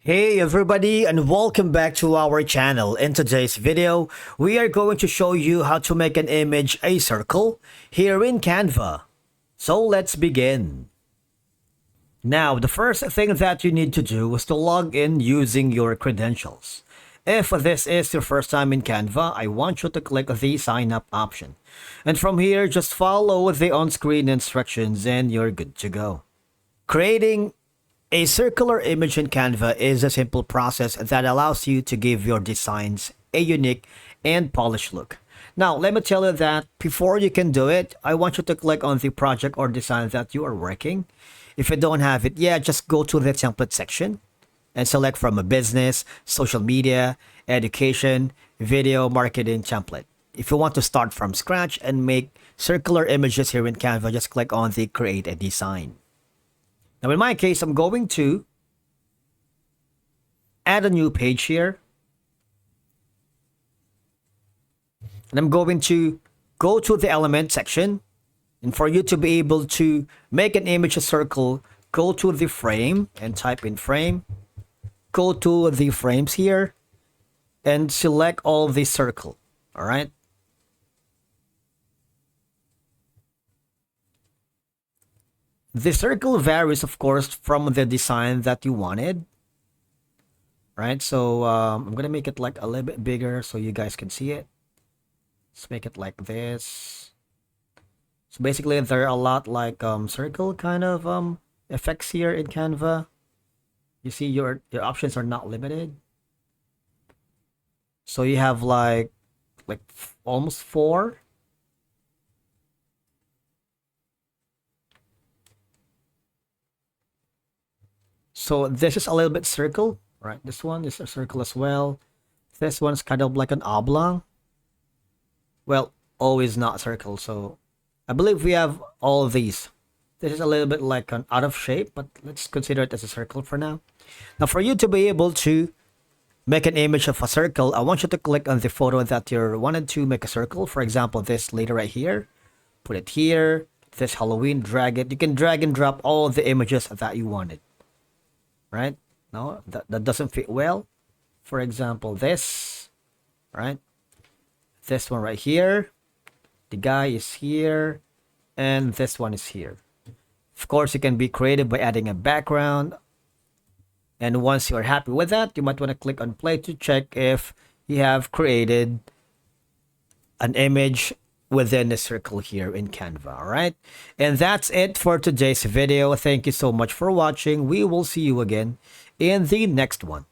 Hey everybody, and welcome back to our channel. In today's video, we are going to show you how to make an image a circle here in Canva. So let's begin. Now, the first thing that you need to do is to log in using your credentials. If this is your first time in Canva, I want you to click the sign up option. And from here, just follow the on-screen instructions and you're good to go. Creating a circular image in Canva is a simple process that allows you to give your designs a unique and polished look. Now, let me tell you that before you can do it, I want you to click on the project or design that you are working. If you don't have it yet, just go to the template section and select from a business, social media, education, video, marketing template. If you want to start from scratch and make circular images here in Canva, just click on the create a design. Now, in my case, I'm going to add a new page here. And I'm going to go to the element section. And for you to be able to make an image a circle, go to the frame and type in frame. Go to the frames here and select all the circle. All right. The circle varies, of course, from the design that you wanted. Right, so I'm going to make it like a little bit bigger so you guys can see it. Let's make it like this. So basically, there are a lot like circle kind of effects here in Canva. You see your options are not limited. So you have like almost 4. So this is a little bit circle, right? This one is a circle as well. This one's kind of like an oblong. Well, always not circle. So I believe we have all of these. This is a little bit like an out of shape, but let's consider it as a circle for now. Now, for you to be able to make an image of a circle, I want you to click on the photo that you wanted to make a circle. For example, this lady right here. Put it here. This Halloween, drag it. You can drag and drop all the images that you wanted. Right? No, that doesn't fit well. For example, this, right? This one right here. The guy is here. And this one is here. Of course, you can be creative by adding a background. And once you're happy with that, you might want to click on play to check if you have created an image within the circle here in Canva. All right, and that's it for today's video. Thank you so much for watching. We will see you again in the next one.